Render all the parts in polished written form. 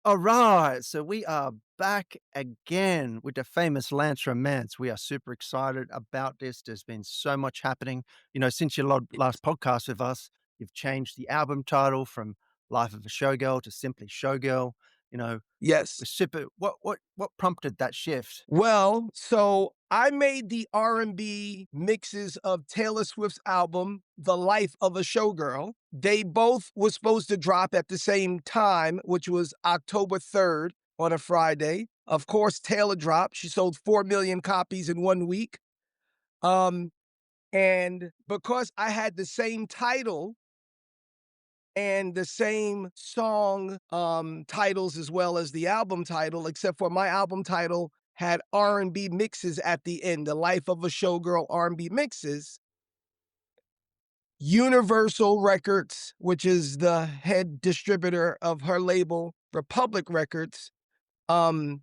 All right, so we are back again with the famous Lance Romance. We are super excited about this. There's been so much happening. Since your last podcast with us, you've changed the album title from Life of a Showgirl to simply Showgirl. You know, we're Yes. super. What prompted that shift? Well, so I made the R&B mixes of Taylor Swift's album, The Life of a Showgirl. They both were supposed to drop at the same time, which was October 3rd on a Friday. Of course, Taylor dropped. She sold 4 million copies in 1 week. Um, and because I had the same title and the same song titles as well as the album title, except for my album title had R&B Mixes at the end, The Life of a Showgirl R&B Mixes. Universal Records, which is the head distributor of her label, Republic Records, um,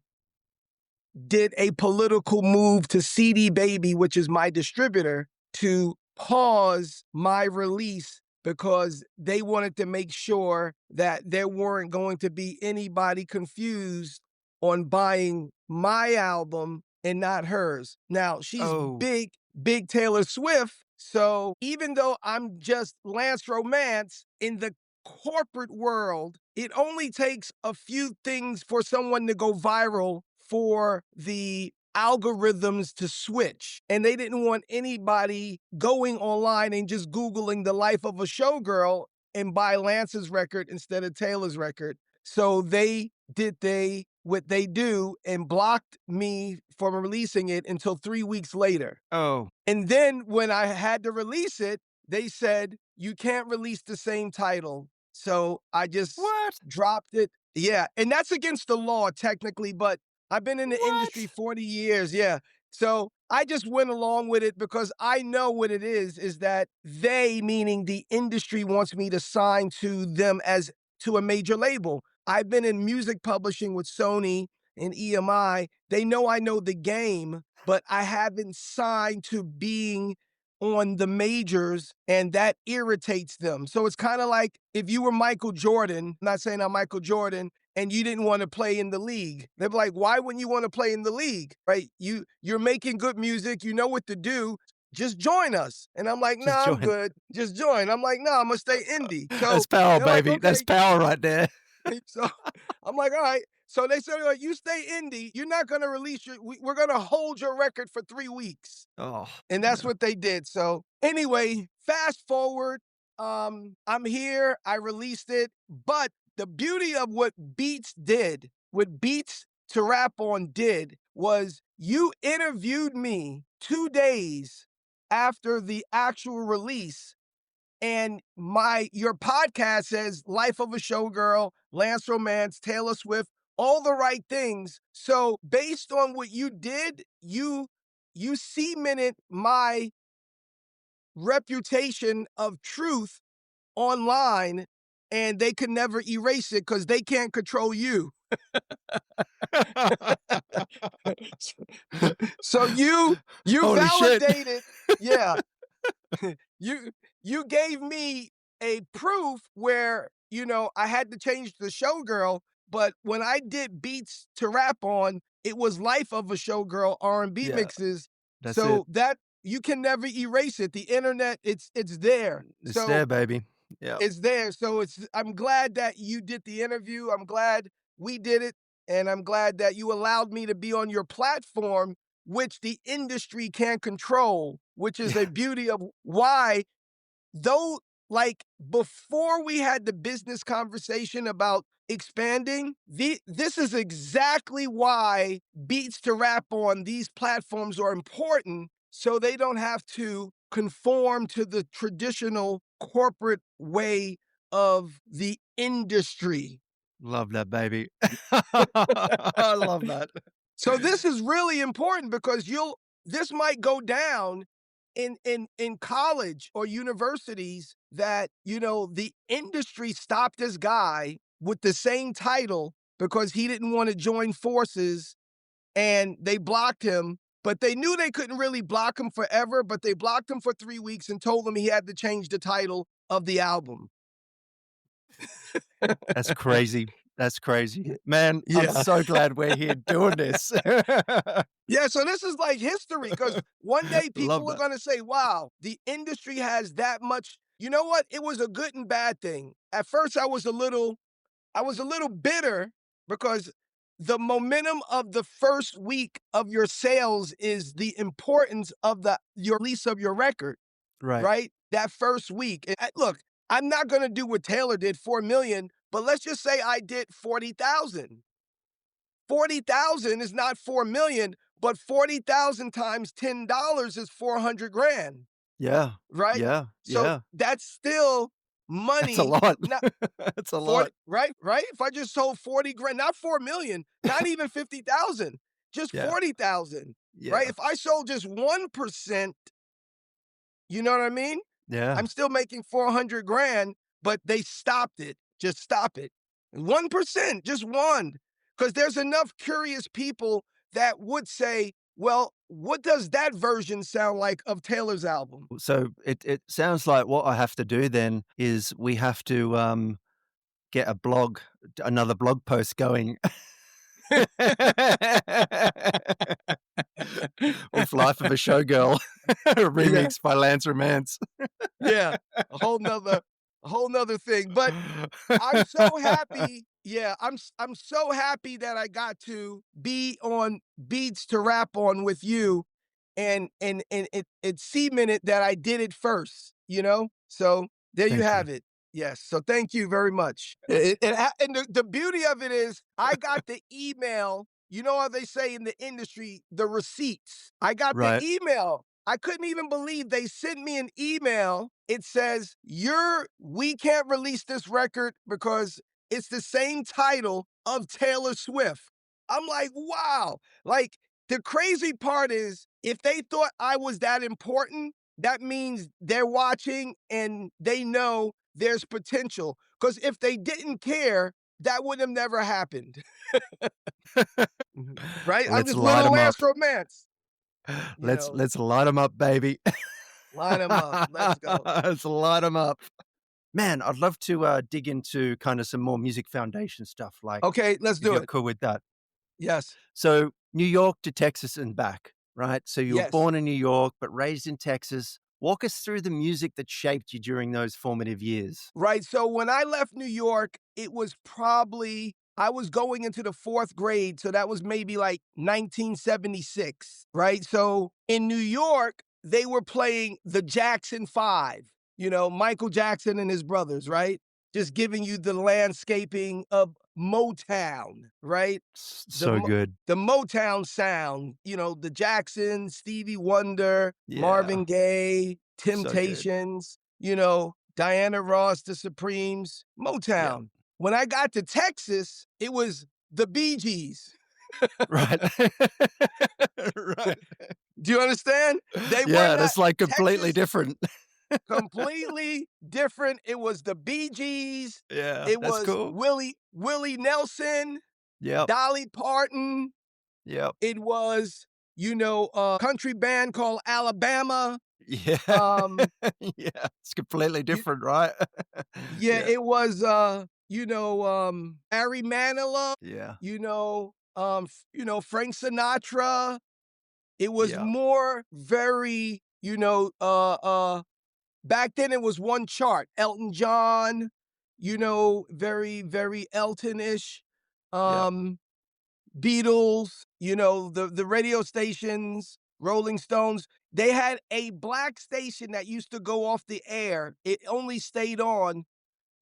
did a political move to CD Baby, which is my distributor, to pause my release because they wanted to make sure that there weren't going to be anybody confused on buying my album and not hers. Now, she's Oh, big Taylor Swift. So even though I'm just Lance Romance in the corporate world, it only takes a few things for someone to go viral for the algorithms to switch. And they didn't want anybody going online and just Googling the life of a showgirl and buy Lance's record instead of Taylor's record. So they did what they do and blocked me from releasing it until 3 weeks later. oh, And then when I had to release it, they said, you can't release the same title. So I just what? dropped it. Yeah. And that's against the law, technically, but I've been in the industry What? 40 years. Yeah. So I just went along with it because I know what it is that they, meaning the industry, wants me to sign to them as to a major label. I've been in music publishing with Sony and EMI. They know I know the game, but I haven't signed to being on the majors, and that irritates them. So it's kind of like if you were Michael Jordan, not saying I'm Michael Jordan, and you didn't want to play in the league. They're like, why wouldn't you want to play in the league? Right? You're making good music, you know what to do. Just join us. And I'm like, Just nah, I'm join. good. Just join. I'm like, nah, I'm gonna stay indie. So That's power, they're like, baby. That's okay. power right there. So I'm like, all right. So they said, like, you stay indie. You're not going to release we're going to hold your record for 3 weeks. Oh, And that's no. what they did. So anyway, fast forward. I'm here. I released it. But the beauty of what Beats to Rap On did was you interviewed me 2 days after the actual release, and your podcast says Life of a Showgirl, Lance Romance, Taylor Swift, all the right things. So based on what you did, you cemented my reputation of truth online, and they could never erase it because they can't control you. So you Holy shit. validated, yeah. you you gave me a proof where, I had to change the showgirl, but when I did Beats to Rap On, it was Life of a Showgirl R&B Yeah, mixes. that's it. So that you can never erase it. The internet, it's there. It's So there, baby. Yeah. it's there. So I'm glad that you did the interview. I'm glad we did it. And I'm glad that you allowed me to be on your platform, which the industry can't control, which is a Yeah. beauty of why, though, like before we had the business conversation about expanding, this is exactly why Beats to Rap On these platforms are important, so they don't have to conform to the traditional corporate way of the industry. Love that, baby. I love that. So this is really important because this might go down in college or universities that, the industry stopped this guy with the same title because he didn't want to join forces, and they blocked him, but they knew they couldn't really block him forever, but they blocked him for 3 weeks and told him he had to change the title of the album. That's crazy. That's crazy. Man, I'm Yeah. so glad we're here doing this. Yeah, so this is like history because one day Love people are that. gonna say, wow, the industry has that much. You know what? It was a good and bad thing. At first, I was a little bitter because the momentum of the first week of your sales is the importance of the your release of your record, Right. right? That first week. Look, I'm not gonna do what Taylor did, 4 million, but let's just say I did 40,000. 40,000 is not 4 million, but 40,000 times $10 is 400 grand, Yeah. right? Yeah. So Yeah. that's still That's a money. lot. Not That's a 40, lot. right? Right? If I just sold 40 grand, not 4 million, not even 50,000, just Yeah. 40,000, right? Yeah. If I sold just 1%, you know what I mean? Yeah. I'm still making 400 grand, but they stopped it. Just stop it. 1%, just one. Because there's enough curious people that would say, well, what does that version sound like of Taylor's album? So it sounds like what I have to do then is we have to get a blog, another blog post going with Life of a Showgirl, a Yeah, remix by Lance Romance. yeah. A whole nother thing. But I'm so happy. Yeah, I'm so happy that I got to be on Beats to Rap On with you, and it cemented that I did it first. So there you Thank you. have it. Yes. So thank you very much. And the beauty of it is, I got the email. You know how they say in the industry, the receipts. I got the Right. email. I couldn't even believe they sent me an email. It says, we can't release this record because it's the same title of Taylor Swift. I'm like, wow. Like, the crazy part is, if they thought I was that important, that means they're watching and they know there's potential. Because if they didn't care, that would have never happened. Mhm. Right? I'm Let's just light little them up. Lance Romance, Let's light them up, baby. line them up. Let's go. Let's light them up. Man, I'd love to dig into kind of some more music foundation stuff, like Okay, let's if do you're it. cool with that. Yes. So New York to Texas and back, right? So you were Yes. born in New York but raised in Texas. Walk us through the music that shaped you during those formative years. Right. So when I left New York, it was probably, I was going into the fourth grade. So that was maybe like 1976. Right. So in New York, they were playing the Jackson Five, Michael Jackson and his brothers, right? Just giving you the landscaping of Motown, right? The, So Mo- good. the Motown sound, the Jackson, Stevie Wonder, Yeah, Marvin Gaye, so good. Temptations, Diana Ross, the Supremes, Yeah, Motown. When I got to Texas, it was the Bee Gees. right. Right. Do you understand? They were Yeah, not that's like completely Texas, different. completely different. It was the Bee Gees. Yeah, It that's was cool. Willie Nelson, Yep, Dolly Parton. yep. It was, a country band called Alabama. Yeah. Um, Yeah, it's completely you, different, right? yeah, Yeah, it was, Harry Manilow, yeah, Frank Sinatra. It was yeah, more very, back then it was one chart. Elton John, very, very Elton-ish. yep. Um, Beatles, the radio stations, Rolling Stones, they had a black station that used to go off the air. It only stayed on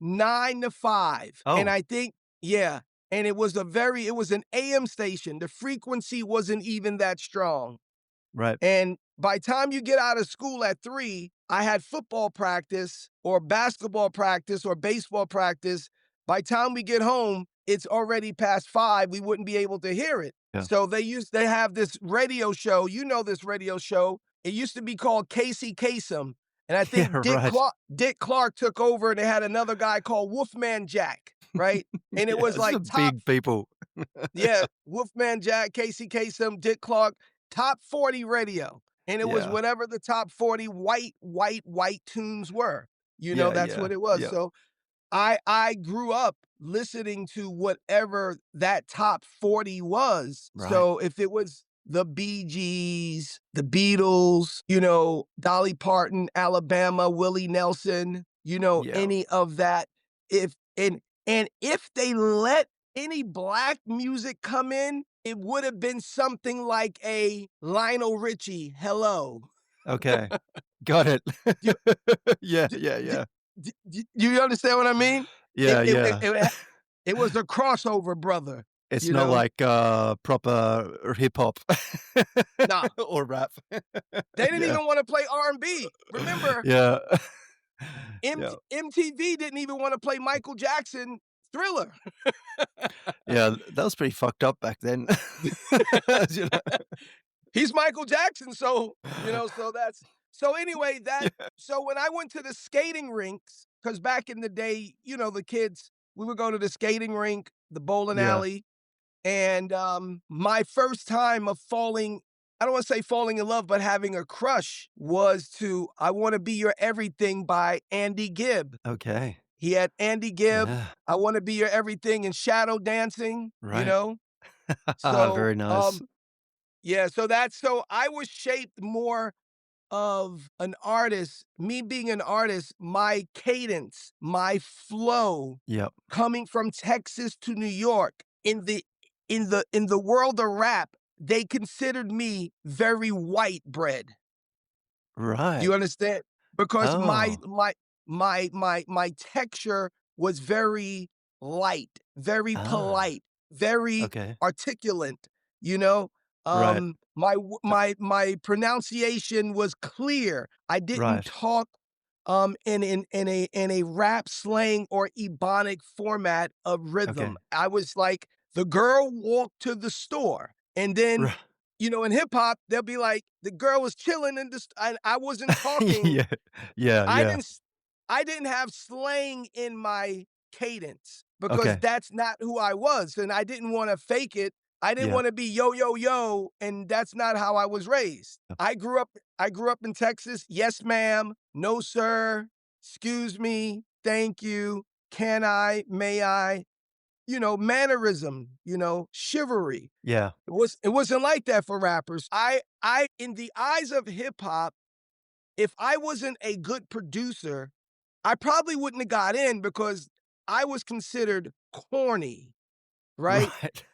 9 to 5. And Oh, I think, yeah, and it was an AM station. The frequency wasn't even that strong. right. And by time you get out of school at 3, I had football practice or basketball practice or baseball practice. By time we get home, it's already past 5. We wouldn't be able to hear it. Yeah. So they have this radio show. You know this radio show. It used to be called Casey Kasem. And I Yeah, think right. Dick Clark took over and they had another guy called Wolfman Jack, right? And it was Yeah, like some top, big people. yeah, Wolfman Jack, Casey Kasem, Dick Clark, top 40 radio. And it was Yeah, whatever the top 40 white tunes were. yeah, That's yeah, what it was. yeah. So I grew up listening to whatever that top 40 was. Right. So if it was the Bee Gees, the Beatles, Dolly Parton, Alabama, Willie Nelson, Yeah. any of that, if and if they let any black music come in, it would have been something like a Lionel Richie, "Hello." Okay. Got it. Do you Yeah, do yeah, do yeah. do you understand what I mean? It Yeah, it it yeah. it ha it was a crossover, brother, It's you not know? like, proper hip hop Nah, or rap. they didn't Yeah. even wanna play R&B. Remember, Yeah. Yeah. MTV didn't even wanna play Michael Jackson Thriller. Yeah, that was pretty fucked up back then. You know? He's Michael Jackson, so anyway, Yeah. so when I went to the skating rinks, because back in the day, the kids, we would go to the skating rink, the bowling Yeah. alley, and, my first time of falling, I don't wanna say falling in love, but having a crush was to "I Wanna Be Your Everything" by Andy Gibb. Okay. He had Andy Gibb, Yeah. "I Wanna Be Your Everything" and "Shadow Dancing," you Right. know? So, Very nice. yeah, so I was shaped more of an artist, me being an artist, my cadence, my flow Yep. coming from Texas to New York in the world of rap, they considered me very white bread. Right. You understand? Because my Oh, my my texture was very light, very ah, polite, very okay. articulate, you know? Right. Uh, My pronunciation was clear. I didn't right. talk, in a rap slang or ebonic format of rhythm. Okay. I was like, the girl walked to the store, and then, Ri in hip hop, they'll be like, the girl was chilling in this. I wasn't talking. Yeah. Yeah, I yeah. didn't. I didn't have slang in my cadence because Okay. that's not who I was, and I didn't want to fake it. I didn't Yeah. want to be yo yo yo, and that's not how I was raised. Yep. I grew up in Texas. Yes, ma'am. No, sir. Excuse me. Thank you. Can I? May I? Mannerism. Chivalry. Yeah. It wasn't like that for rappers. I in the eyes of hip hop, if I wasn't a good producer, I probably wouldn't have got in because I was considered corny, right? Right.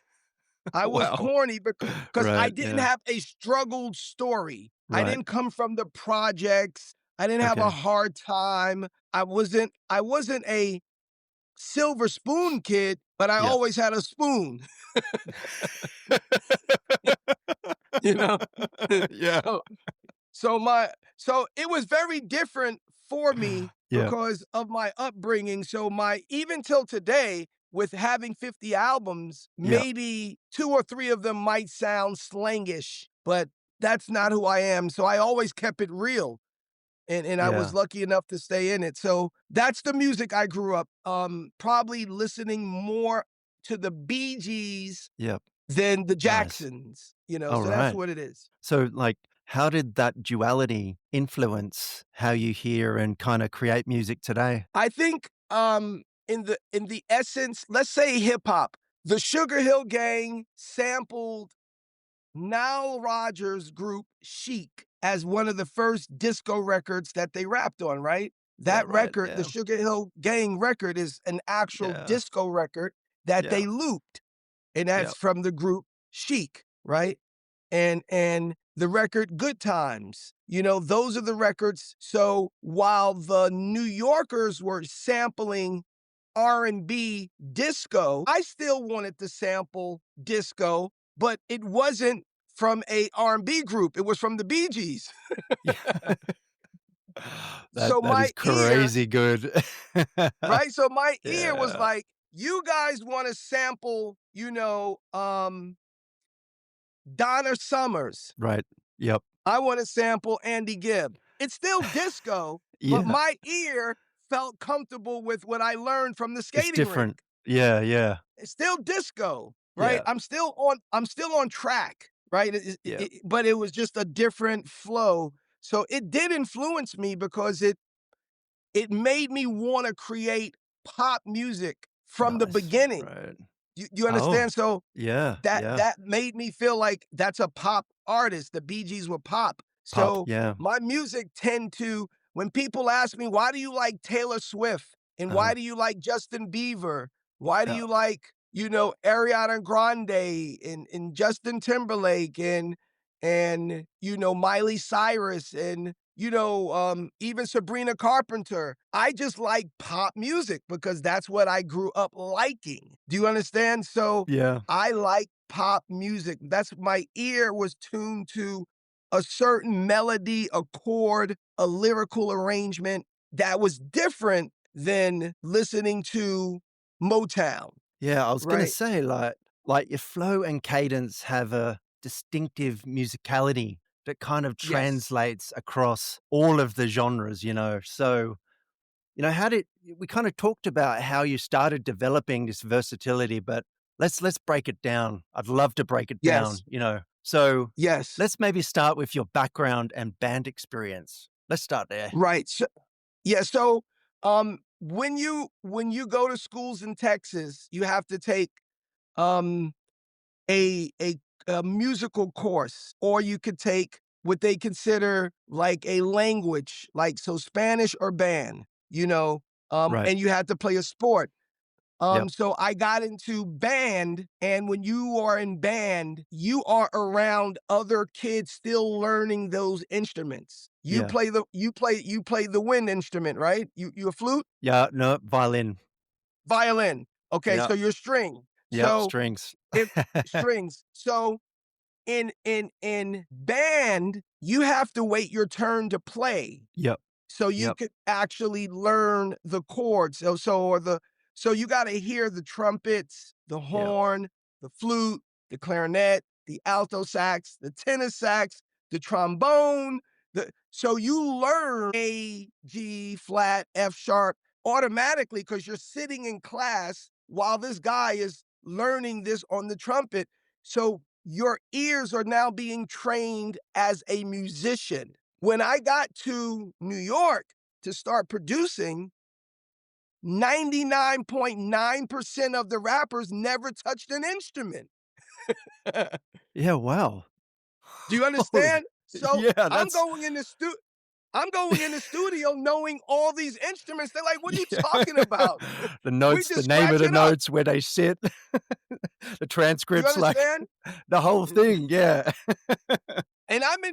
I was Wow. corny because I Right, didn't yeah. have a struggled story. I Right. didn't come from the projects. I didn't have a Okay. hard time. I wasn't a silver spoon kid, but I Yep. always had a spoon, you know? Yeah. So so it was very different for me Yeah. because of my upbringing. So my even till today, with having 50 albums, Yep. maybe 2 or 3 of them might sound slangish, but that's not who I am. So I always kept it real. And I was Yeah. lucky enough to stay in it. So that's the music I grew up, probably listening more to the Bee Gees Yep. than the Nice. Jacksons, so that's Alright. what it is. So, like, how did that duality influence how you hear and kinda create music today? I think, in the essence, let's say hip hop, the Sugar Hill Gang sampled Nile Rodgers' group Chic as one of the first disco records that they rapped on, right? Yeah, That right. record, the Yeah. Sugar Hill Gang record, is an actual Yeah. disco record that Yeah. they looped, and that's Yep. from the group Chic, right? And the record Good Times, those are the records. So while the New Yorkers were sampling R&B disco, I still wanted to sample disco, but it wasn't from a R&B group, it was from the Bee Gees. Yeah. So That my is ear crazy good. right? So my ear was Yeah. like, "You guys wanna sample, Donna Summers. Right. Yep. I wanna sample Andy Gibb." It's still disco, but Yeah. my ear felt comfortable with what I learned from the It's skating different. rink. Yeah, yeah. It's still disco, right? Yeah. I'm still on track, right? Yeah. But it was just a different flow. So it did influence me because it made me wanna create pop music from the Nice. beginning. Right. You Oh, understand? So yeah, that yeah. that made me feel like that's a pop artist. The Bee Gees were pop. Pop, So yeah. my music tend to when people ask me, "Why do you like Taylor Swift? And Uh-huh. why do you like Justin Bieber? Why do Yeah. you like, Ariana Grande and Justin Timberlake and Miley Cyrus and even Sabrina Carpenter?" I just like pop music because that's what I grew up liking. Do you understand? So Yeah. I like pop music. That's my ear was tuned to a certain melody, a chord, a lyrical arrangement that was different than listening to Motown, Yeah, I was gonna right? say, like, your flow and cadence have a distinctive musicality that kind of Yes. translates across all of the genres, you know? So, how did we kinda talked about how you started developing this versatility, but let's break it down. I'd love to break it Yes. down, you know? So, Yes. let's maybe start with your background and band experience. Let's start there. Right. So, yeah, so when you go to schools in Texas, you have to take um a a a musical course, or you could take what they consider like a language, like so Spanish or band, Right. and you had to play a sport. Yep. So I got into band, and when you are in band, you are around other kids still learning those instruments. Yeah. You play the wind instrument, right? You a flute? Yeah, no, violin. Violin. Okay, Yeah. so you're string. Yep, So strings. if strings. So in band, you have to wait your turn to play. Yep, So you yep, could actually learn the chords. So you gotta hear the trumpets, the yep. horn, the flute, the clarinet, the alto sax, the tenor sax, the trombone, so you learn A, G flat, F sharp automatically because 'cause you're sitting in class while this guy is learning this on the trumpet. So your ears are now being trained as a musician. When I got to New York to start producing, 99.9% of the rappers never touched an instrument. Yeah, wow. Do you Holy understand? So yeah, that's I'm going in the studio knowing all these instruments. They're like, "What are you yeah. talking about? The We notes, the just name of scratch the it up." notes, where they sit, the Do you transcripts, like, understand? the whole thing, yeah. And I'm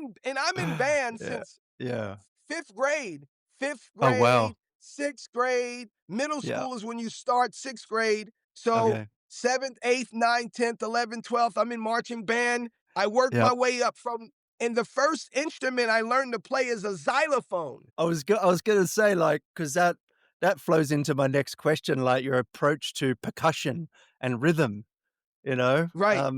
in band Yeah, since yeah. 5th grade. 5th Oh, wow. grade, 6th grade, middle Yeah, school is when you start 6th grade. So okay. 7th, 8th, 9th, 10th, 11th, 12th, I'm in marching band. I worked Yeah. my way up from and the first instrument I learned to play is a xylophone. I was gonna say, like, 'cause that flows into my next question, like, your approach to percussion and rhythm, you know? Right.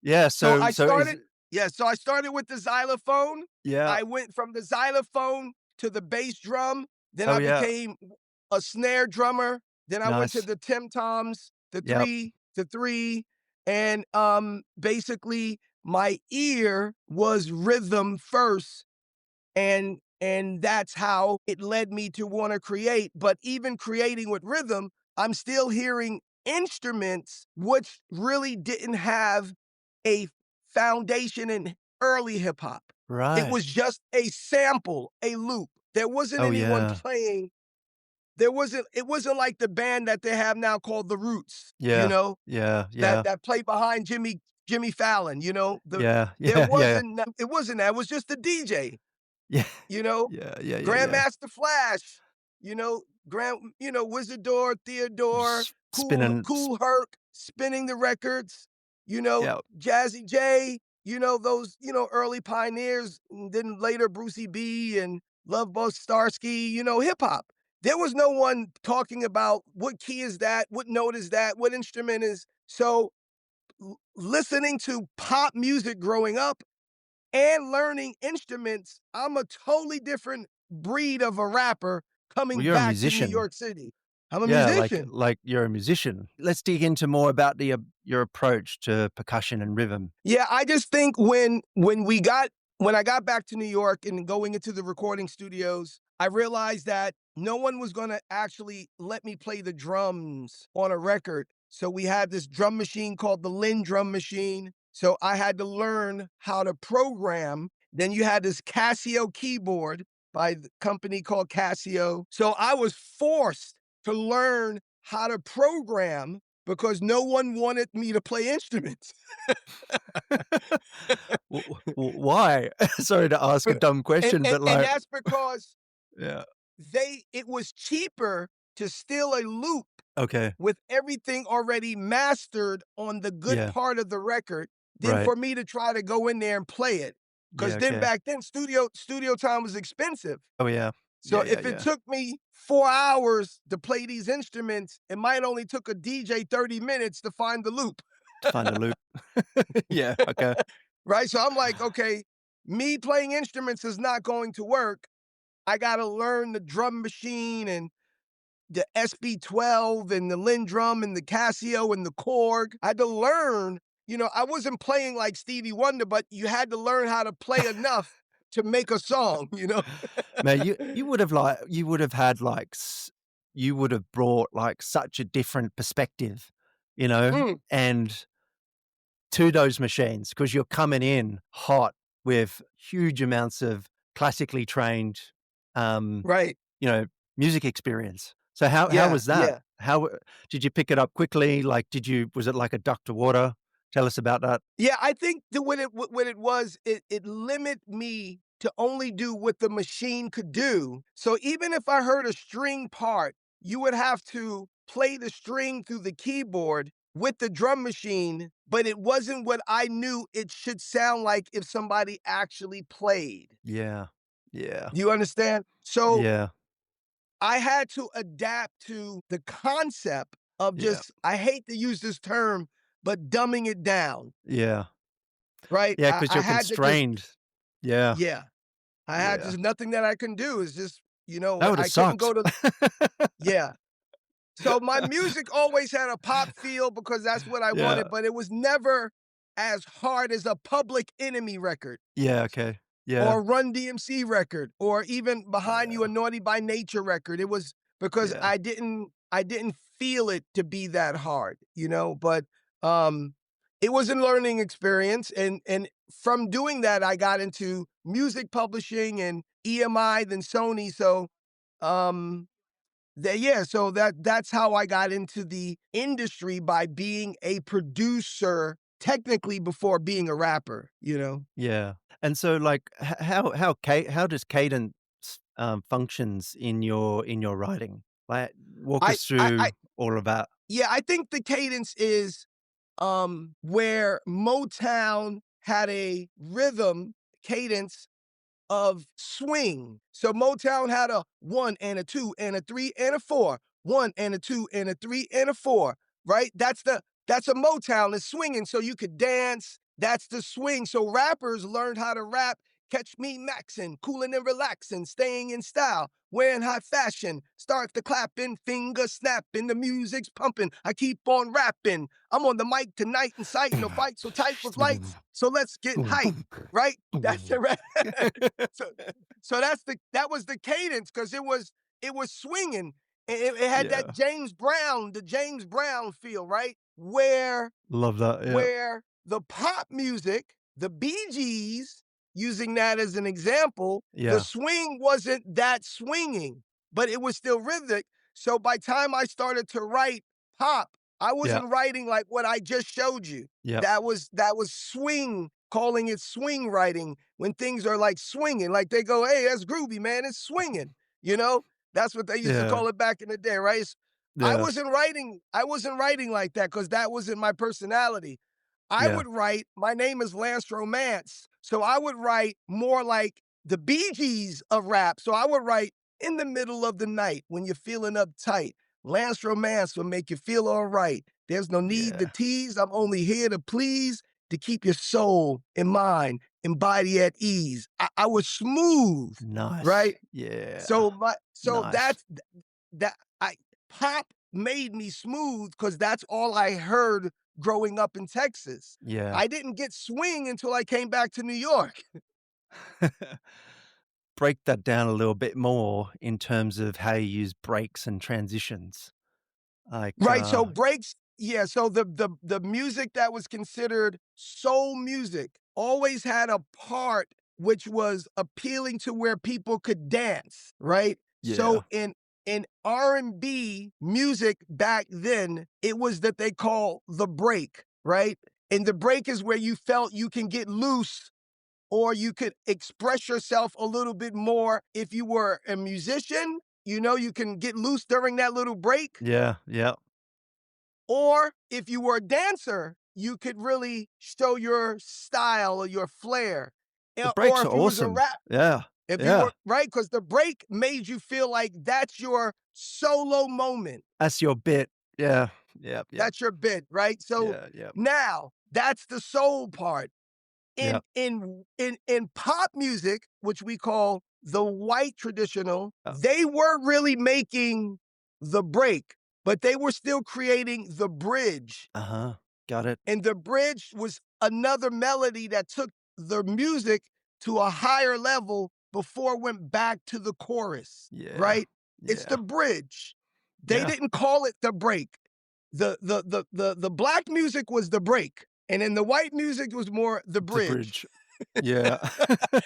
Yeah, So so I so is started yeah, so I started with the xylophone. yeah. I went from the xylophone to the bass drum, then Oh, I yeah. became a snare drummer, then I went to Nice. the tim toms, Yep. the 3, and, basically, my ear was rhythm first, and that's how it led me to wanna create, but even creating with rhythm, I'm still hearing instruments which really didn't have a foundation in early hip hop. It Right. was just a sample, a loop. There wasn't Oh, anyone yeah. playing. It wasn't like the band that they have now called The Roots, Yeah. Yeah, yeah. that play behind Jimmy Fallon, Yeah, there yeah, yeah. wasn't that it wasn't that, it was just the DJ, Yeah. you know? Yeah, yeah, yeah, yeah. Grandmaster Flash, Wizardor, Theodore, Spinning Cool Herc, spinning the records, yeah. Jazzy J, those, early pioneers, and then later Brucey B and Love Buzz Starsky, hip hop. There was no one talking about what key is that, what note is that, what instrument is. So listening to pop music growing up and learning instruments, I'm a totally different breed of a rapper Well, coming you're a back to New musician. York City. I'm a Yeah, musician. like you're a musician. Let's dig into more about your approach to percussion and rhythm. Yeah, I just think when I got back to New York and going into the recording studios, I realized that no one was gonna actually let me play the drums on a record. So we had this drum machine called the LinnDrum machine. So I had to learn how to program. Then you had this Casio keyboard by the company called Casio. So I was forced to learn how to program because no one wanted me to play instruments. Why? Sorry to ask a But dumb question, but and like, that's because yeah, it was cheaper to steal a loop okay, with everything already mastered on the good yeah, part of the record than right, for me to try to go in there and play it. yeah, Because then okay, back then, studio time was expensive. oh yeah, So yeah, yeah, if it yeah. took me 4 hours to play these instruments, it might only took a DJ 30 minutes to find the loop, To find a loop, yeah, okay, right? So I'm like, okay, me playing instruments is not going to work. I got to learn the drum machine and the SB12 and the LinnDrum and the Casio and the Korg. I had to learn, I wasn't playing like Stevie Wonder, but you had to learn how to play enough to make a song. man, you would have had like you would have brought like such a different perspective, Mm, and to those machines because you're coming in hot with huge amounts of classically trained, um, right. you know, music experience. So how Yeah, was that? yeah. How did you pick it up quickly? Like, was it like a duck to water? Tell us about that. Yeah, I think what it was, it limit me to only do what the machine could do. So even if I heard a string part, you would have to play the string through the keyboard with the drum machine, but it wasn't what I knew it should sound like if somebody actually played. Yeah, yeah, Do you understand? So yeah, I had to adapt to the concept of yeah, just, I hate to use this term, but dumbing it down, yeah, right? yeah. I, Because I you're had to just, constrained. Yeah, yeah, I had yeah. just nothing that I can do. Is just, That would have I couldn't sucked. go to, yeah. So my music always had a pop feel because that's what I Yeah, wanted, but it was never as hard as a Public Enemy record yeah. Okay. Yeah, or a Run DMC record or even Behind You yeah, a Naughty by Nature record. It was because yeah, I didn't feel it to be that hard, but um it was a learning experience and from doing that I got into music publishing and EMI then Sony. So um so that's how I got into the industry by being a producer technically before being a rapper. yeah. And so, like, how does cadence, functions in your writing? Like, walk I us I through all of that. Yeah, I think the cadence is where Motown had a rhythm cadence of swing. So Motown had a 1 and a 2 and a 3 and a 4. 1 and a 2 and a 3 and a 4, right? That's a Motown, it's swinging so you could dance. That's the swing. So rappers learned how to rap. Catch me maxing, cooling and relaxing, staying in style, wearing high fashion. Start the clapping, finger snapping, the music's pumping. I keep on rapping. I'm on the mic tonight, inciting a fight so tight with lights. So let's get hype, right? That's the rap. So that was the cadence because it was swinging. It had that Yeah, the James Brown feel, right? Where love that. Yeah, where the pop music, the Bee Gees, using that as an example, the yeah, swing wasn't that swinging, but it was still rhythmic. So by time I started to write pop, I yeah, wasn't writing like what I just showed you. yeah, That was swing, calling it swing writing when things are like swinging, like they go, "Hey, that's groovy, man. It's swinging." You know? That's what they used to yeah, call it back in the day, right? yeah, I wasn't writing like that because that wasn't my personality. I yeah, would write, my name is Lance Romance, so I would write more like the Bee Gees of rap. So I would write in the middle of the night when you're feeling uptight. Lance Romance will make you feel all right. There's no need to yeah. tease. I'm only here to please, to keep your soul and mind and body at ease. I was smooth, Nice. right? Yeah, So nice. that I pop made me smooth because that's all I heard growing up in Texas. Yeah. I didn't get swing until I came back to New York. break that down a little bit more in terms of how you use breaks and transitions. Like, Right, so breaks yeah, so the music that was considered soul music always had a part which was appealing to where people could dance, right? So yeah, in R&B music back then, it was that they call the break, right? And the break is where you felt you can get loose or you could express yourself a little bit more. If you were a musician, you know, you can get loose during that little break. yeah, yeah. Or if you were a dancer, you could really show your style or your flair. The Or breaks are if you was a awesome. rap, Yeah, if you yeah. were right, because the break made you feel like that's your solo moment. That's your bit. Yeah. Yep, yep. That's your bit, right? So Yeah, yep, now that's the soul part. In yep. in pop music, which we call the white traditional, Oh, they were really making the break, but they were still creating the bridge. uh-huh. Got it. And the bridge was another melody that took the music to a higher level before it went back to the chorus, Yeah, right? It's the yeah, bridge. They yeah. didn't call it the break. The black music was the break, and then the white music was more the The bridge. bridge. Yeah.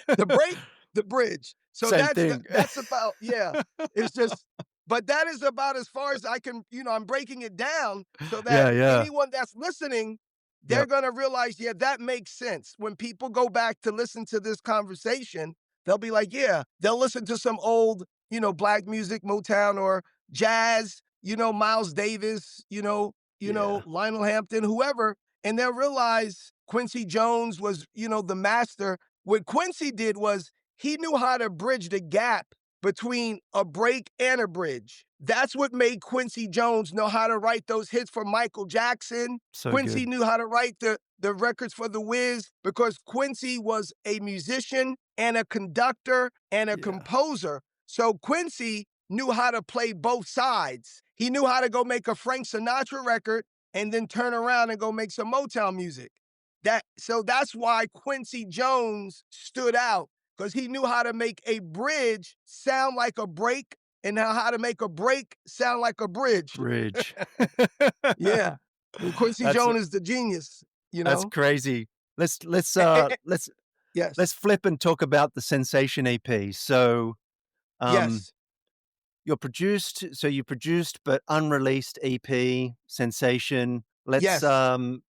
The break, the bridge. So Same thing. that's about yeah. It's just but that is about as far as I can, I'm breaking it down so that Yeah, yeah. anyone that's listening, they're Yep. gonna realize, yeah, that makes sense. When people go back to listen to this conversation, they'll be like, yeah, they'll listen to some old, black music, Motown or jazz, Miles Davis, Yeah. Lionel Hampton, whoever, and they'll realize Quincy Jones was, the master. What Quincy did was he knew how to bridge the gap between a break and a bridge. That's what made Quincy Jones know how to write those hits for Michael Jackson. So Quincy good. knew how to write the records for The Wiz because Quincy was a musician and a conductor and a Yeah. composer. So Quincy knew how to play both sides. He knew how to go make a Frank Sinatra record and then turn around and go make some Motown music. So that's why Quincy Jones stood out because he knew how to make a bridge sound like a break and how to make a break sound like a bridge. Bridge. Yeah. And Quincy That's Jones is the genius, you that's know? crazy. Let's let's, Eh, eh, uh, eh, let's let's yes. flip and talk about the Sensation EP. Um, Yes. you produced but unreleased EP, Sensation. Yes.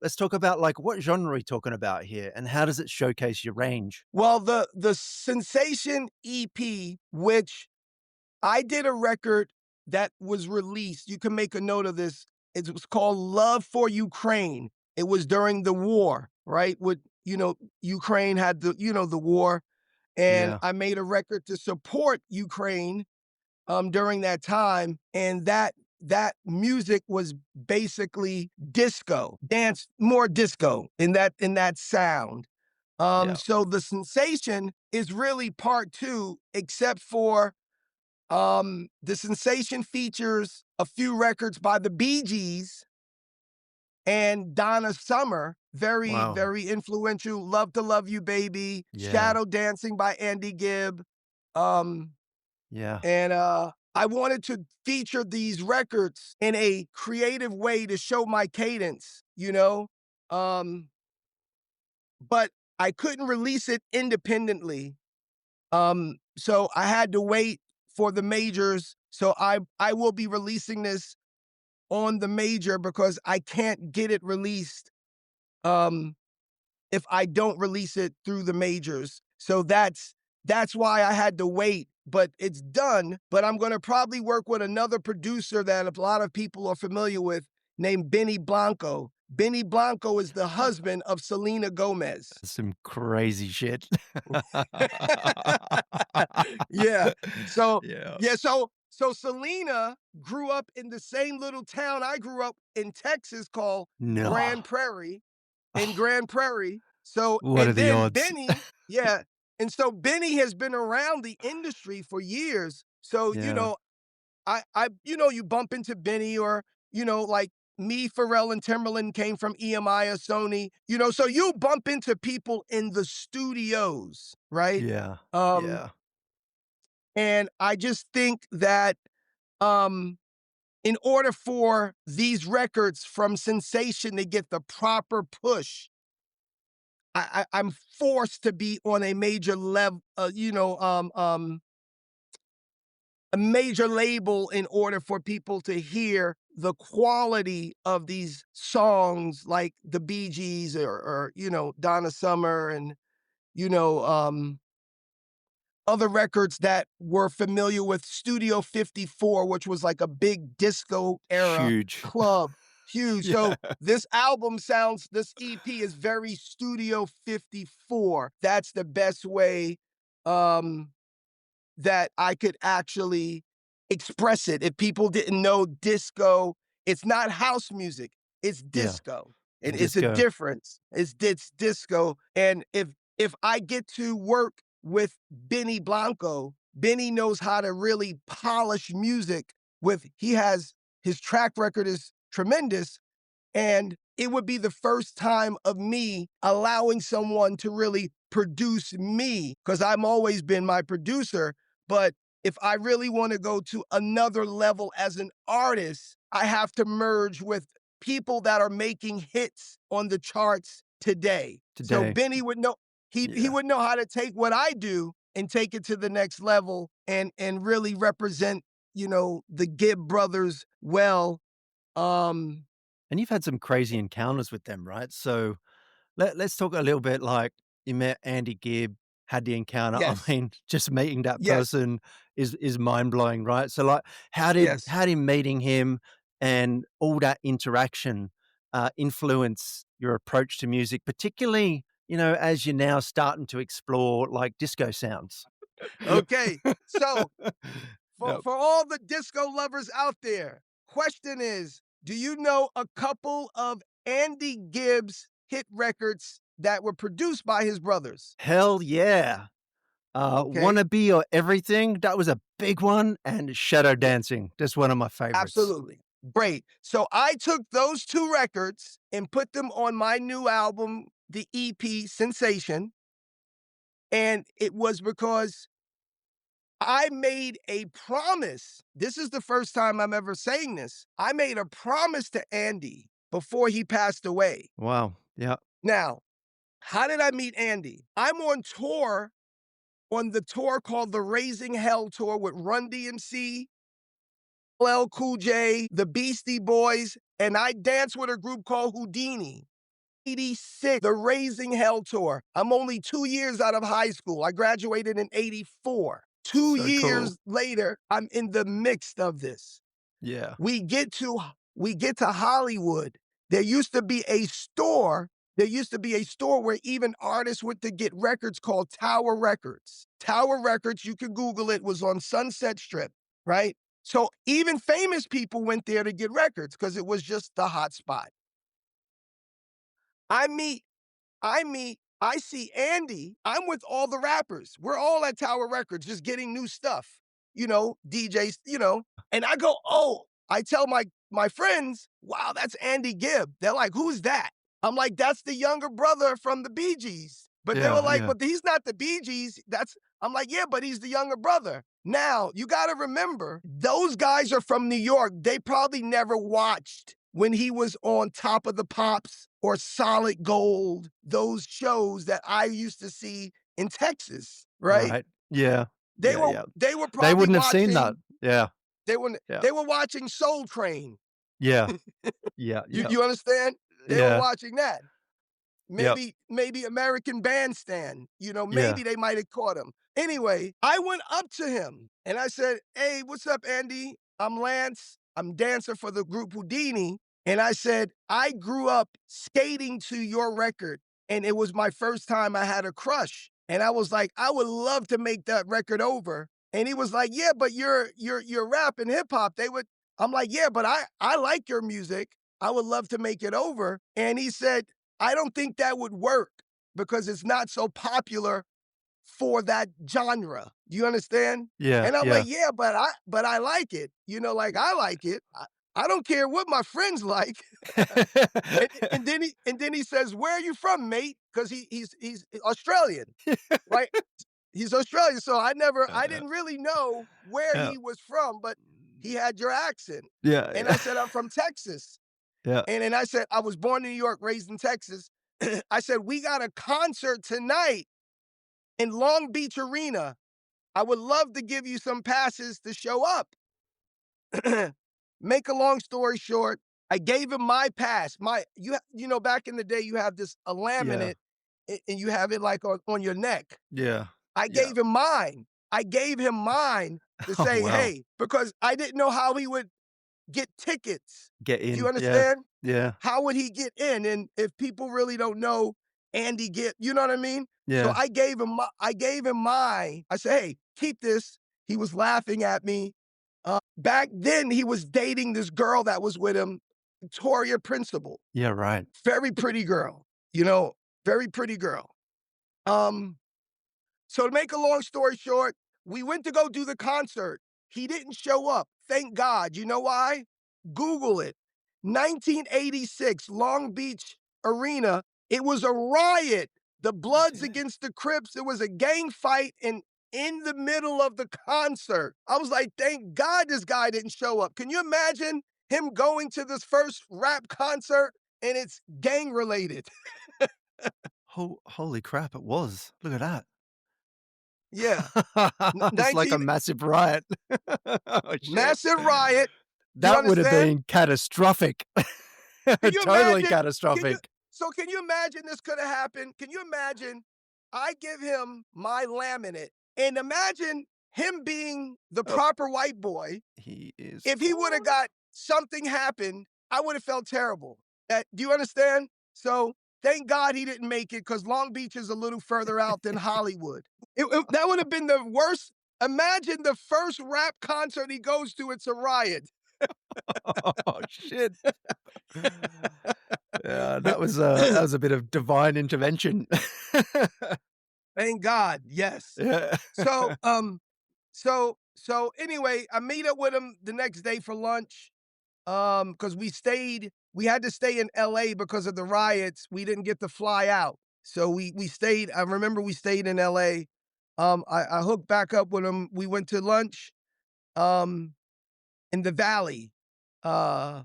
Let's talk about, like, what genre are we talking about here, and how does it showcase your range? Well, the Sensation EP, which I did a record that was released. You can make a note of this. It was called Love for Ukraine. It was during the war, right? Ukraine had the war. And Yeah. I made a record to support Ukraine during that time. And that music was basically disco, dance, more disco in that sound. Yeah. So the sensation is really part two, except for the Sensation features a few records by the Bee Gees and Donna Summer, very, Wow. very influential. Love to Love You, Baby, Yeah. Shadow Dancing by Andy Gibb. Um, Yeah. and I wanted to feature these records in a creative way to show my cadence, um, but I couldn't release it independently. So I had to wait for the majors. So I will be releasing this on the major because I can't get it released um if I don't release it through the majors. So that's why I had to wait, but it's done. But I'm going to probably work with another producer that a lot of people are familiar with named Benny Blanco. Benny Blanco is the husband of Selena Gomez. Some crazy shit. Yeah. So Yeah. yeah, so Selena grew up in the same little town I grew up in Texas called No. Grand Prairie, in Oh, Grand Prairie. So what are and the then odds? Benny, yeah, and so Benny has been around the industry for years. So, Yeah. you bump into Benny or, like me, Pharrell and Timberland came from EMI or Sony, so you bump into people in the studios, right? Yeah. Um, Yeah. And I just think that um, in order for these records from Sensation to get the proper push, I'm forced to be on a major level, a major label in order for people to hear the quality of these songs like the Bee Gees or Donna Summer and, you know, other records that were familiar with Studio 54, which was like a big disco era Huge. club, huge. Yeah. So this EP is very Studio 54. That's the best way um, that I could actually express it. If people didn't know disco, it's not house music, it's Yeah. disco. It's It's a disco. difference. It's disco. And if I get to work with Benny Blanco, Benny knows how to really polish music with he has his track record is tremendous, and it would be the first time of me allowing someone to really produce me, because I'm always been my producer. But if I really want to go to another level as an artist, I have to merge with people that are making hits on the charts today. So Today. Benny would know he Yeah. would know how to take what I do and take it to the next level and really represent, the Gibb brothers well. Um And you've had some crazy encounters with them, right? So let's talk a little bit like you met Andy Gibb, had the encounter. I yes. mean, just meeting that Yes, person is mind blowing, right? So like, yes. how did meeting him and all that interaction influence your approach to music, particularly as you're now starting to explore like disco sounds? Okay. So Yep. for all the disco lovers out there, question is, do you know a couple of Andy Gibb's hit records that were produced by his brothers? Hell yeah. Okay. Wanna Be Your Everything, that was a big one, and Shadow Yes, Dancing, that's one of my favorites. absolutely. Great. So I took those two records and put them on my new album, the EP Sensation. And it was because I made a promise. This is the first time I'm ever saying this. I made a promise to Andy before he passed away. Wow, yeah, Now, how did I meet Andy? I'm on tour on the tour called the Raising Hell Tour with Run DMC, LL Cool J, the Beastie Boys, and I danced with a group called Houdini. 86, the Raising Hell Tour. I'm only 2 years out of high school. I graduated in 84. Two so cool. years later, I'm in the midst of this. Yeah, We get to we get to Hollywood. There used to be a store. There used to be a store where even artists went to get records called Tower Records. Tower Records, you can Google it, was on Sunset Strip, right? So even famous people went there to get records because it was just the hot spot. I meet I see Andy. I'm with all the rappers. We're all at Tower Records just getting new stuff, DJs, and I go, "Oh," I tell my friends, "Wow, that's Andy Gibb." They're like, "Who's that?" I'm like, "That's the younger brother from the Bee Gees." But they were yeah, like, yeah, "But he's not the Bee Gees." I'm like, "Yeah, but he's the younger brother." Now, you got to remember, those guys are from New York. They probably never watched when he was on Top of the Pops or Solid Gold, those shows that I used to see in Texas, right? right. Yeah, They yeah, were yeah. they were They probably wouldn't have seen that. watching Yeah, they were yeah, they were watching Soul Train. yeah, yeah, You yeah, you understand? They were yeah, watching that. yep, Maybe American Bandstand, yeah, maybe they might have caught him. Anyway, I went up to him and I said, "Hey, what's up, Andy? I'm Lance. I'm dancer for the group Houdini." And I said, "I grew up skating to your record, and it was my first time I had a crush." And I was like, "I would love to make that record over." And he was like, "Yeah, but you're rap and hip hop. They would." I'm like, "Yeah, but I like your music. I would love to make it over." And he said, "I don't think that would work because it's not so popular for that genre." Do you understand? yeah, And I'm like, yeah. "Yeah, but I like it. Like I like it. I don't care what my friends like." And then he says, "Where are you from, mate?" Because he's Australian, right? He's Australian, so I Uh, didn't really know where yeah. he was from, but he had your accent. Yeah, And yeah. I said, "I'm from Texas." Yeah. And then I said, "I was born in New York, raised in Texas." I said, "We got a concert tonight in Long Beach Arena. I would love to give you some passes to show up." Make a long story short, I gave him my pass. You know, back in the day, you have this a Yeah. laminate, and you have it like on your neck. Yeah. I Yeah. gave him mine. I gave him mine to Oh, say, wow. "Hey," because I didn't know how he would get tickets. Get Do you in. Yeah. understand? Yeah. How would he get in? And if people really don't know Andy Gibb, you know what I mean? So Yeah. I gave him my, I said, "Hey, keep this." He was laughing at me. Back then, he was dating this girl that was with him, Victoria Principal. Yeah, right. Very pretty girl, you know, very pretty girl. Um, so to make a long story short, we went to go do the concert. He didn't show up. Thank God. You know why? Google it. 1986, Long Beach Arena. It was a riot. The Bloods Yeah. against the Crips. It was a gang fight and in the middle of the concert. I was like, thank God this guy didn't show up. Can you imagine him going to this first rap concert and it's gang related? Holy crap, it was. Look at that. Yeah. It's like a 19 massive riot. Oh, shit. massive riot. Do you That would have understand? been catastrophic. Can you Totally imagine? Can you catastrophic. can you imagine this could have happened? Can you imagine I give him my laminate and imagine him being the Oh, proper white boy. he is If he would have gone. got something happened, I would have felt terrible. Do you understand? So thank God he didn't make it because Long Beach is a little further out than Hollywood. That would have been the worst. Imagine the first rap concert he goes to, it's a riot. Oh, shit. Yeah, that was a bit of divine intervention. Thank God, yes. Yeah. So, so anyway, I meet up with him the next day for lunch. Because we had to stay in LA because of the riots. We didn't get to fly out. So we stayed. I remember we stayed in LA. I hooked back up with him. We went to lunch um in the valley. Uh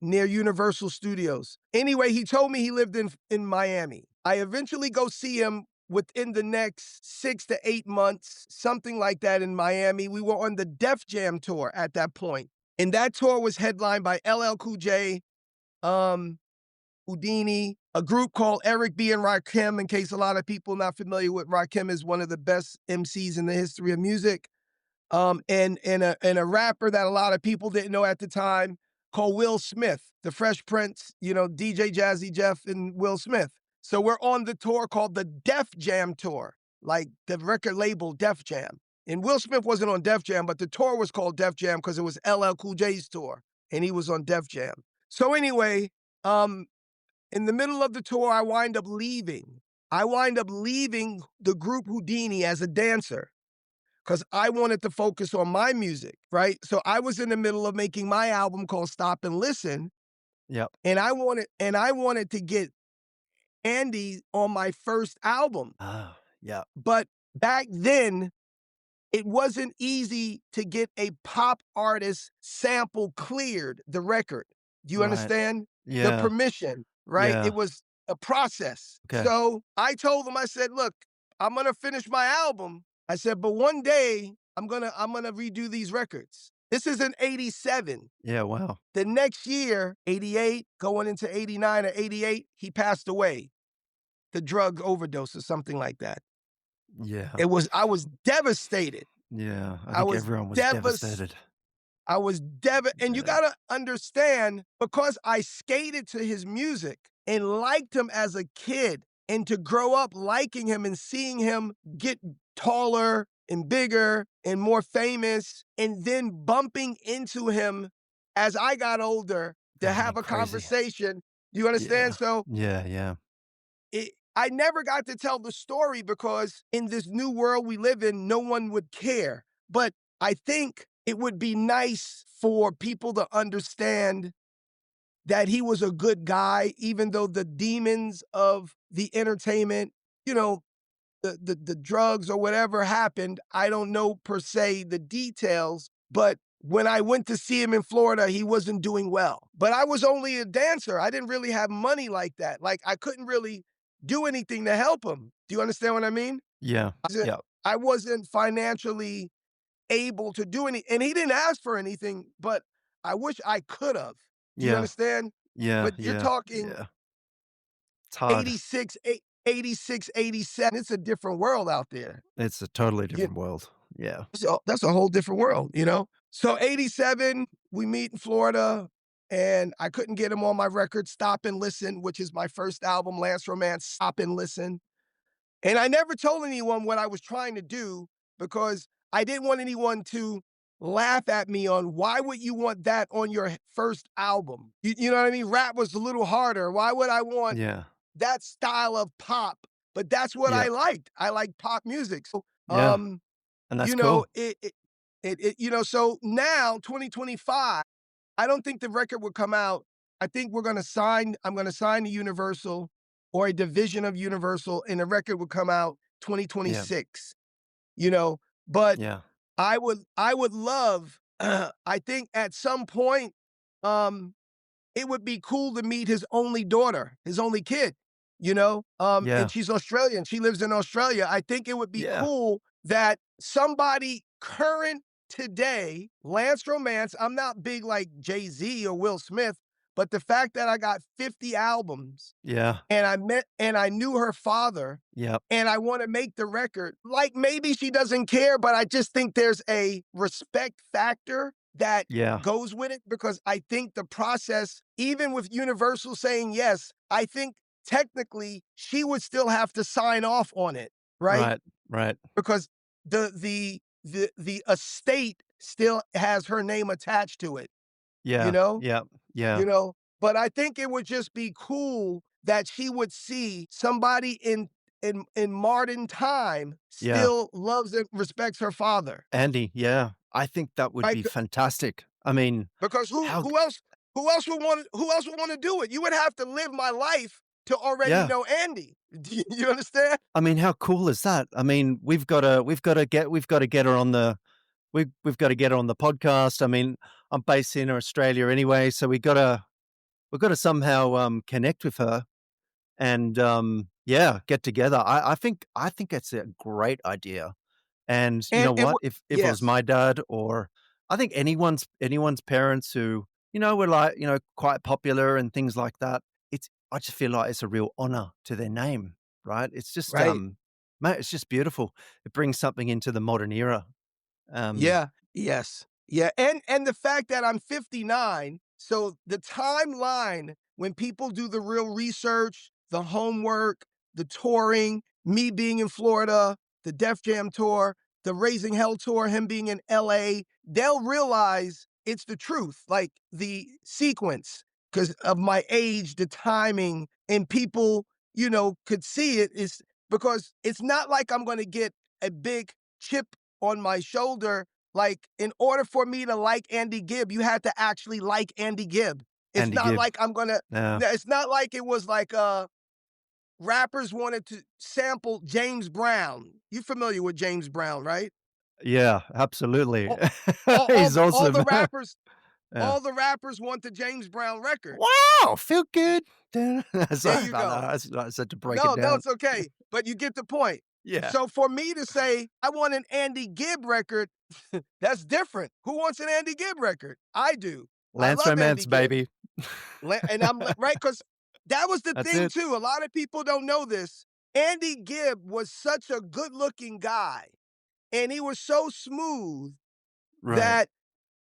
Near Universal Studios. Anyway, he told me he lived in Miami. I eventually go see him within the next 6 to 8 months, something like that in Miami. We were on the Def Jam tour at that point, and that tour was headlined by LL Cool J, um, Houdini, a group called Eric B. and Rakim, in case a lot of people not familiar with Rakim, is one of the best MCs in the history of music. And a rapper that a lot of people didn't know at the time called Will Smith, the Fresh Prince, you know, DJ Jazzy Jeff and Will Smith. So we're on the tour called the Def Jam Tour, like the record label Def Jam. And Will Smith wasn't on Def Jam, but the tour was called Def Jam because it was LL Cool J's tour, and he was on Def Jam. So anyway, um, in the middle of the tour, I wind up leaving. I wind up leaving the group Houdini as a dancer because I wanted to focus on my music, right? So I was in the middle of making my album called Stop and Listen, Yep. and I wanted to get Andy on my first album. Oh, yeah. But back then, it wasn't easy to get a pop artist sample cleared, the record. Do you Right. understand? The Yeah. permission, right? Yeah. It was a process. Okay. So I told him, I said, look, I'm gonna finish my album. I said, but one day I'm gonna redo these records. This is in 87. Yeah, wow. The next year, 88, going into 89 or 88, he passed away. The drug overdose or something like that. Yeah. I was devastated. Yeah. I I think was everyone was devas devastated. I was and you Yeah. gotta understand, because I skated to his music and liked him as a kid, and to grow up liking him and seeing him get taller and bigger and more famous, and then bumping into him as I got older to That'd have have been a crazy. conversation. Do you understand? Yeah. So Yeah, yeah. I never got to tell the story because in this new world we live in, no one would care. But I think it would be nice for people to understand that he was a good guy, even though the demons of the entertainment, you know, the drugs or whatever happened. I don't know per se the details, but when I went to see him in Florida, he wasn't doing well. But I was only a dancer. I didn't really have money like that. Like I couldn't really do anything to help him. Do you understand what I mean? Yeah. Yeah. I wasn't financially able to do any, and he didn't ask for anything, but I wish I could have. Do you Yeah. understand? Yeah. But you're Yeah. talking Yeah. It's hard. 86, 86, 87. It's a different world out there. It's a totally You, different world. Yeah. so that's a whole different world, you know? So 87, we meet in Florida, and I couldn't get him on my record, Stop and Listen, which is my first album, Lance Romance, Stop and Listen. And I never told anyone what I was trying to do because I didn't want anyone to laugh at me on why would you want that on your first album? You know what I mean? Rap was a little harder. Why would I want Yeah. that style of pop? But that's what Yeah. I liked. I like pop music. So, Yeah. And that's you know, cool. so now 2025, I don't think the record would come out. I think I'm gonna sign to Universal or a division of Universal, and the record would come out Yeah. 2026, you know? But Yeah. I would love, I think at some point, um, it would be cool to meet his only daughter, his only kid, and Yeah. she's Australian. She lives in Australia. I think it would be Yeah. cool that somebody current today, Lance Romance, I'm not big like Jay-Z or Will Smith, but the fact that I got 50 albums Yeah. and I knew her father Yep. and I want to make the record. Like maybe she doesn't care, but I just think there's a respect factor that Yeah. goes with it because I think the process, even with Universal saying yes, I think technically she would still have to sign off on it, right? Right. Right. Because the estate still has her name attached to it, you Yeah. know? Yeah. You Yeah. know? But I think it would just be cool that she would see somebody in modern time Yeah. still loves and respects her father, Andy, yeah. I think that would right? be fantastic. I mean, Because how who else would wanna do it? You would have to live my life to already yeah. know Andy. Do you understand? I mean, how cool is that? I mean, we've gotta get her on the we've gotta get her on the podcast. I mean, I'm based in Australia anyway, so we gotta somehow, connect with her and, yeah, get together. I think it's a great idea. And you know And what? what If it was yes, my dad or I think anyone's parents who, were like, quite popular and things like that, I just feel like it's a real honor to their name, right? It's just, right. mate, it's just beautiful. It brings something into the modern era. Um, Yeah, yes. Yeah, and the fact that I'm 59, so the timeline when people do the real research, the homework, the touring, me being in Florida, the Def Jam tour, the Raising Hell tour, him being in LA, they'll realize it's the truth, like the sequence, because of my age, the timing, and people, could see it is because it's not like I'm gonna get a big chip on my shoulder. Like, in order for me to like Andy Gibb, you had to actually like Andy Gibb. It's Andy not Gibb. like I'm gonna, Yeah. it's not like it was like rappers wanted to sample James Brown. You familiar with James Brown, right? Yeah, absolutely. All, all He's the all the awesome. rappers, Yeah. all the rappers want the James Brown record. Wow, feel good. There Sorry you about go. that. I said to break it No, no, down. it's okay. But you get the point. Yeah. So for me to say I want an Andy Gibb record, that's different. Who wants an Andy Gibb record? I do. I Lance love Romance, Andy Gibb. baby. And right, because that was the That's thing it. too. A lot of people don't know this. Andy Gibb was such a good-looking guy, and he was so smooth Right. that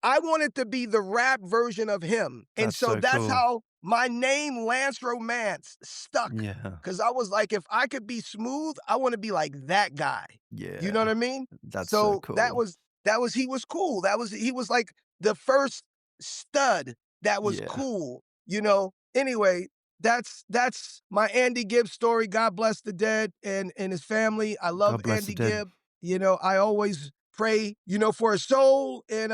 I wanted to be the rap version of him, and That's so so that's cool. how my name, Lance Romance, stuck. Yeah. Because I was like, if I could be smooth, I wanna be like that guy. You know what Yeah. I mean? That's so So that cool. was that was he was cool. He was like the first stud that was Yeah. cool, you know? Anyway, that's my Andy Gibb story. God bless the dead and his family. I love God bless the Andy dead. Gibb. I always pray, for his soul and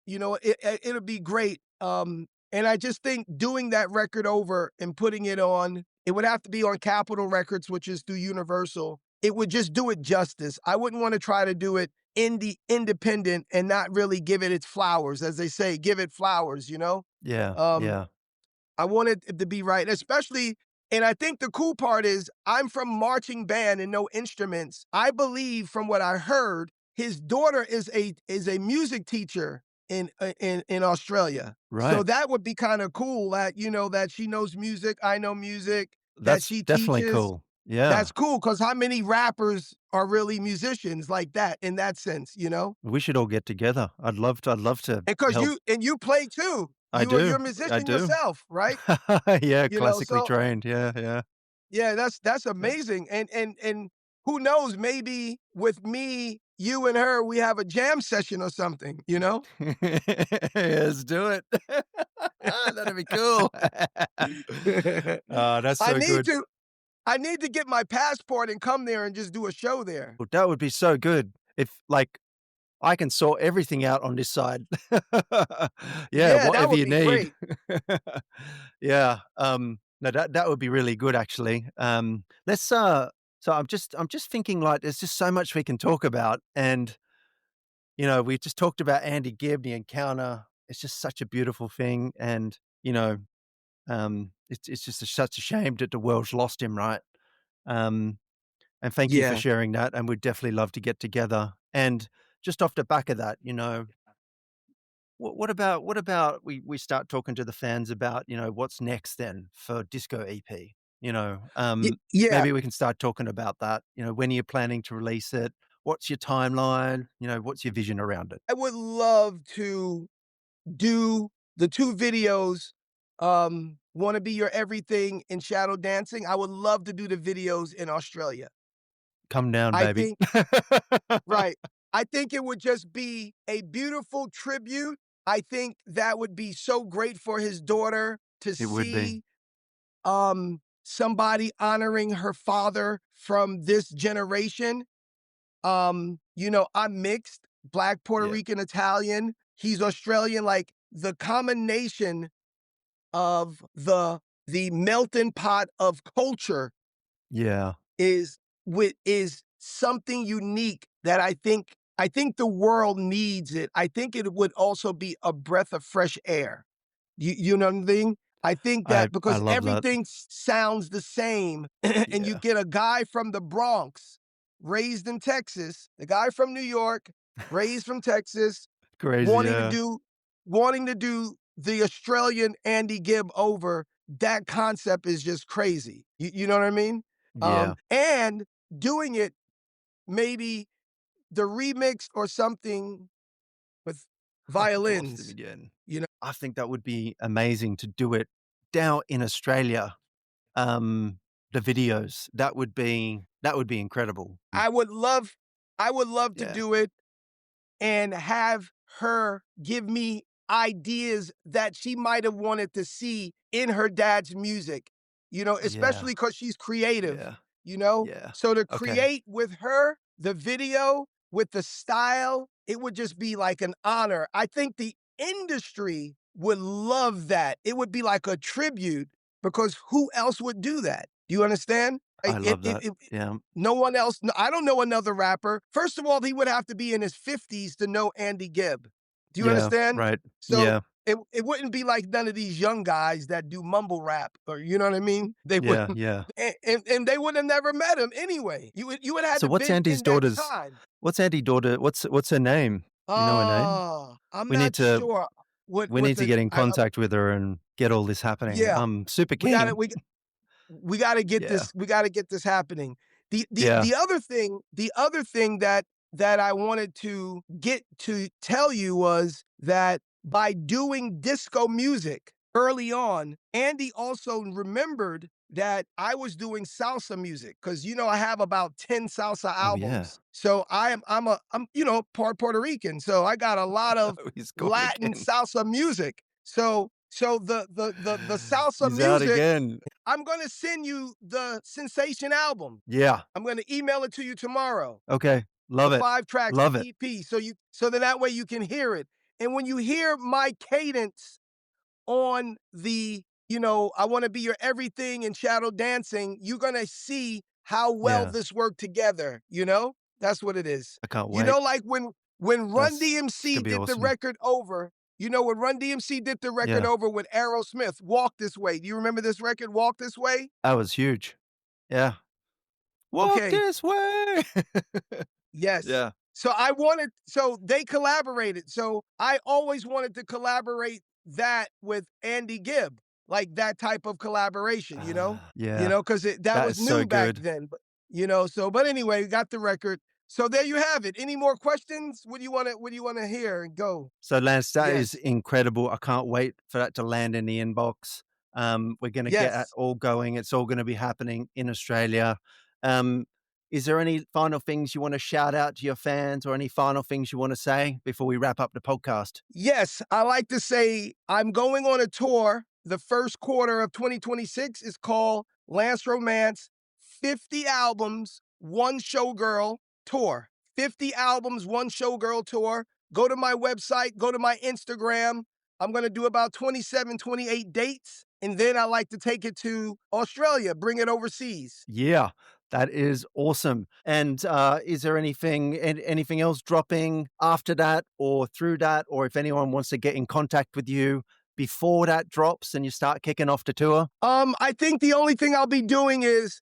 it'll be great. And I just think doing that record over and putting it on, it would have to be on Capitol Records, which is through Universal. it would just do it justice. I wouldn't want to try to do it independent and not really give it its flowers, as they say, give it flowers, you know? Yeah, Um, yeah. I wanted it to be right, especially and I think the cool part is I'm from marching band and no instruments. I believe from what I heard, his daughter is a music teacher in Australia. So Right. that would be kind of cool that, you know, that she knows music, I know music, that That's she definitely teaches. cool. Yeah. That's cool because how many rappers are really musicians like that in that sense, you know? We should all get together. I'd love to And 'cause help. you play too. I You're a do. I musician do. yourself, right? Yeah, You know, classically so trained. Yeah, yeah. yeah, that's Yeah. amazing, and who knows, maybe with me, you and her, we have a jam session or something, you know? Let's do it. That'd be cool. That's I so need good. to I need to get my passport and come there and just do a show there. Well, that would be so good if, like, I can sort everything out on this side. Yeah, Yeah, that whatever would you be need. great. Yeah, no, that would be really good actually. Let's, so I'm just thinking, like, there's just so much we can talk about, and, we just talked about Andy Gibb, the encounter. It's just such a beautiful thing, and, it's just such a shame that the world's lost him, right? Um, and thank you for Yeah. sharing that, and we'd definitely love to get together. And just off the back of that, what about we start talking to the fans about, what's next then for Disco EP? Yeah, Maybe we can start talking about that. When are you planning to release it? What's your timeline? What's your vision around it? I would love to do the 2 videos, "Wanna Be Your Everything" and "Shadow Dancing." I would love to do the videos in Australia. Come down, I baby. think right. I think it would just be a beautiful tribute. I think that would be so great for his daughter to It would be. see, somebody honoring her father from this generation. I'm mixed, Black, Puerto Yeah. Rican, Italian. He's Australian, like, the combination of the melting pot of culture Yeah. is something unique that I think the world needs it. I think it would also be a breath of fresh air. You know what I mean? I think I that I because love that. everything sounds the same, and you Yeah. get a guy from the Bronx, raised in Texas, the guy from New York, raised from Texas, Crazy, wanting to yeah. do wanting to do the Australian Andy Gibb over, that concept is just crazy. You know what I mean? Yeah. And doing it maybe the remix or something with I've lost him violins, again. you know? I think that would be amazing to do it down in Australia. The videos, that would be incredible. I would love I would love to Yeah. do it and have her give me ideas that she might have wanted to see in her dad's music, Yeah. especially because she's creative, Yeah. you know? Yeah. So to Okay. create with her the video, with the style, it would just be like an honor. I think the industry would love that. It would be like a tribute because who else would do that? Do you understand? I Like, love that. Yeah. no one else I don't know another rapper. First of all, he would have to be in his 50s to know Andy Gibb. Do you Yeah. understand? Right. So, Yeah. it wouldn't be like none of these young guys that do mumble rap or you know what I mean? They Yeah. wouldn't Yeah. and they would have never met him anyway. You would had So to been in that time. what's Andy's daughter what's her name? You know her name? I'm We need not to sure we what need to the get in I contact with her and get all this happening. yeah. I'm super We gotta keen. we gotta get Yeah. this happening. Yeah. The other thing that I wanted to get to tell you was that by doing disco music early on, Andy also remembered that I was doing salsa music because I have about 10 salsa Oh, yeah. albums. So I'm part Puerto Rican, so I got a lot of Oh, he's gone Latin again. salsa music. So the salsa He's out music, again. I'm gonna send you the Sensation album. Yeah. I'm gonna email it to you tomorrow. Okay. The Love it. 5 tracks, the Love it. EP, so then that way you can hear it. And when you hear my cadence on I Wanna Be Your Everything and Shadow Dancing, you're gonna see how well Yeah. this worked together, you know? That's what it is. I can't You wait. know, like when Run It's gonna DMC be did the awesome. record over, you know, when Run DMC did the record Yeah. over with Aerosmith, Walk This Way. Do you remember this record, Walk This Way? That was huge. Yeah. Walk Okay, this way. yes. Yeah. So they collaborated. So I always wanted to collaborate that with Andy Gibb, like that type of collaboration, Yeah. because that That was is so new back good. then. But anyway, we got the record. So there you have it. Any more questions? What do you want to hear and go? So, Lance, that is Yes. incredible. I can't wait for that to land in the inbox. We're gonna get it Yes. all going. It's all gonna be happening in Australia. Um, is there any final things you wanna shout out to your fans or any final things you wanna say before we wrap up the podcast? Yes, I like to say I'm going on a tour. The first quarter of 2026 is called Lance Romance 50 Albums, One Showgirl Tour. 50 Albums, One Showgirl Tour. Go to my website, go to my Instagram. I'm going to do about 27, 28 dates. And then I like to take it to Australia, bring it overseas. Yeah, that is awesome. And, is there anything else dropping after that or through that? Or if anyone wants to get in contact with you before that drops and you start kicking off the tour? I think the only thing I'll be doing is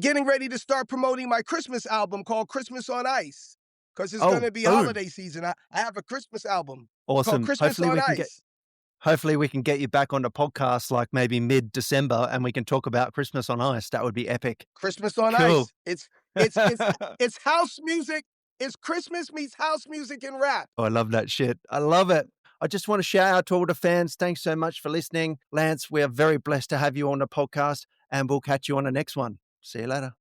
getting ready to start promoting my Christmas album called Christmas on Ice because it's going Oh, to be boom. holiday season. I have a Christmas album called Awesome. Christmas on Ice. Hopefully we can get you back on the podcast like maybe mid-December and we can talk about Christmas on Ice. That would be epic. Christmas on Cool. Ice. It's house music. It's Christmas meets house music and rap. Oh, I love that shit. I love it. I just want to shout out to all the fans. Thanks so much for listening. Lance, we are very blessed to have you on the podcast and we'll catch you on the next one. See you later.